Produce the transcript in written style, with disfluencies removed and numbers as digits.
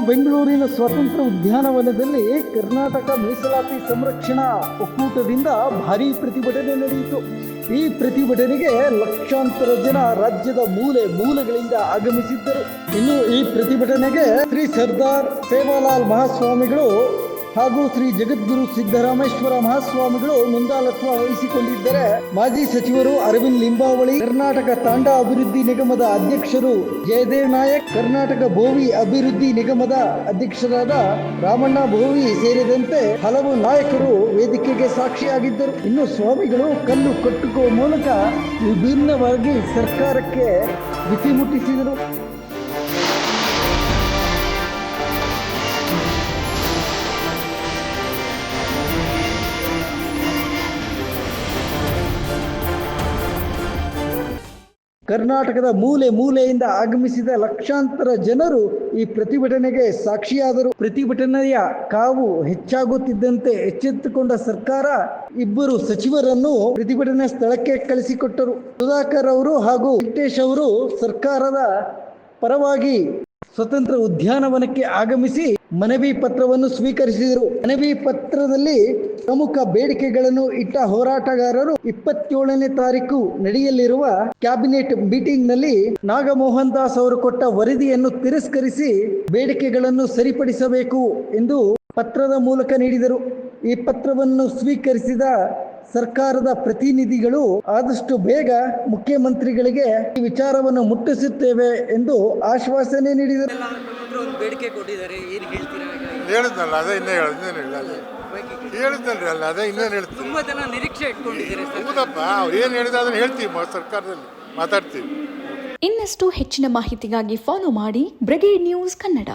ಬೆಂಗಳೂರಿನ ಸ್ವಾತಂತ್ರ್ಯ ಉದ್ಯಾನವನದಲ್ಲಿ ಕರ್ನಾಟಕ ಮೀಸಲಾತಿ ಸಂರಕ್ಷಣಾ ಒಕ್ಕೂಟದಿಂದ ಭಾರೀ ಪ್ರತಿಭಟನೆ ನಡೆಯಿತು. ಈ ಪ್ರತಿಭಟನೆಗೆ ಲಕ್ಷಾಂತರ ಜನ ರಾಜ್ಯದ ಮೂಲೆ ಮೂಲೆಗಳಿಂದ ಆಗಮಿಸಿದ್ದರು. ಇನ್ನು ಈ ಪ್ರತಿಭಟನೆಗೆ ಶ್ರೀ ಸರ್ದಾರ್ ಸೇವಾಲಾಲ್ ಮಹಾಸ್ವಾಮಿಗಳು ಹಾಗೂ ಶ್ರೀ ಜಗದ್ಗುರು ಸಿದ್ದರಾಮೇಶ್ವರ ಮಹಾಸ್ವಾಮಿಗಳು ಮುಂದಾಳತ್ವ ವಹಿಸಿಕೊಂಡಿದ್ದರೆ, ಮಾಜಿ ಸಚಿವರು ಅರವಿಂದ್ ಲಿಂಬಾವಳಿ, ಕರ್ನಾಟಕ ತಾಂಡ ಅಭಿವೃದ್ಧಿ ನಿಗಮದ ಅಧ್ಯಕ್ಷರು ಜಯದೇವ್ ನಾಯಕ್, ಕರ್ನಾಟಕ ಭೋವಿ ಅಭಿವೃದ್ಧಿ ನಿಗಮದ ಅಧ್ಯಕ್ಷರಾದ ರಾಮಣ್ಣ ಭೋವಿ ಸೇರಿದಂತೆ ಹಲವು ನಾಯಕರು ವೇದಿಕೆಗೆ ಸಾಕ್ಷಿಯಾಗಿದ್ದರು. ಇನ್ನು ಸ್ವಾಮಿಗಳು ಕಲ್ಲು ಕಟ್ಟುವ ಮೂಲಕ ವಿಭಿನ್ನವಾಗಿ ಸರ್ಕಾರಕ್ಕೆ ಬಿಸಿ ಮುಟ್ಟಿಸಿದರು. ಕರ್ನಾಟಕದ ಮೂಲೆ ಮೂಲೆಯಿಂದ ಆಗಮಿಸಿದ ಲಕ್ಷಾಂತರ ಜನರು ಈ ಪ್ರತಿಭಟನೆಗೆ ಸಾಕ್ಷಿಯಾದರು. ಪ್ರತಿಭಟನೆಯ ಕಾವು ಹೆಚ್ಚಾಗುತ್ತಿದ್ದಂತೆ ಎಚ್ಚೆತ್ತುಕೊಂಡ ಸರ್ಕಾರ ಇಬ್ಬರು ಸಚಿವರನ್ನು ಪ್ರತಿಭಟನೆ ಸ್ಥಳಕ್ಕೆ ಕಳಿಸಿಕೊಟ್ಟರು. ಸುಧಾಕರ್ ಅವರು ಹಾಗೂ ವೆಂಕಟೇಶ್ ಅವರು ಸರ್ಕಾರದ ಪರವಾಗಿ ಸ್ವತಂತ್ರ ಉದ್ಯಾನವನಕ್ಕೆ ಆಗಮಿಸಿ ಮನವಿ ಪತ್ರವನ್ನು ಸ್ವೀಕರಿಸಿದರು. ಮನವಿ ಪತ್ರದಲ್ಲಿ ಪ್ರಮುಖ ಬೇಡಿಕೆಗಳನ್ನು ಇಟ್ಟ ಹೋರಾಟಗಾರರು 27ನೇ ತಾರೀಕು ನಡೆಯಲಿರುವ ಕ್ಯಾಬಿನೆಟ್ ಮೀಟಿಂಗ್ ನಲ್ಲಿ ನಾಗಮೋಹನ್ ದಾಸ್ ಅವರು ಕೊಟ್ಟ ವರದಿಯನ್ನು ತಿರಸ್ಕರಿಸಿ ಬೇಡಿಕೆಗಳನ್ನು ಸರಿಪಡಿಸಬೇಕು ಎಂದು ಪತ್ರದ ಮೂಲಕ ನೀಡಿದರು. ಈ ಪತ್ರವನ್ನು ಸ್ವೀಕರಿಸಿದ ಸರ್ಕಾರದ ಪ್ರತಿನಿಧಿಗಳು ಆದಷ್ಟು ಬೇಗ ಮುಖ್ಯಮಂತ್ರಿಗಳಿಗೆ ಈ ವಿಚಾರವನ್ನು ಮುಟ್ಟಿಸುತ್ತೇವೆ ಎಂದು ಆಶ್ವಾಸನೆ ನೀಡಿದರು. ಬೇಡಿಕೆ ಕೊಟ್ಟಿದ್ದಾರೆ, ಏನು ಹೇಳ್ತೀರಾ? ಹೇಳಿದ್ನಲ್ಲ, ಅದೇ ಹೇಳಿದ್ನಲ್ರಿ ಅಲ್ಲ, ಅದೇ ಇನ್ನೇನು ಹೇಳ್ತೀವಿ. ತುಂಬಾ ಜನ ನಿರೀಕ್ಷೆ ಇಟ್ಕೊಂಡಿದ್ದಾರೆ. ಹೌದಪ್ಪ, ಅವ್ರು ಏನು ಹೇಳಿದ್ರೆ ಅದನ್ನು ಹೇಳ್ತೀವಿ, ಸರ್ಕಾರದಲ್ಲಿ ಮಾತಾಡ್ತೀವಿ. ಇನ್ನಷ್ಟು ಹೆಚ್ಚಿನ ಮಾಹಿತಿಗಾಗಿ ಫಾಲೋ ಮಾಡಿ ಬ್ರಿಗೇಡ್ ನ್ಯೂಸ್ ಕನ್ನಡ.